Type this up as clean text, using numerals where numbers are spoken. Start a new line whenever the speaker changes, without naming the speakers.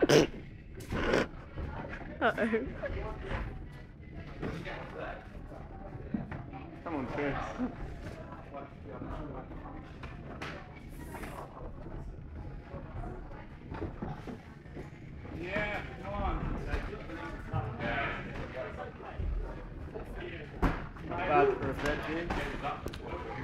Uh-oh.
Come on, Chris. Yeah, come on. Bad for a 13.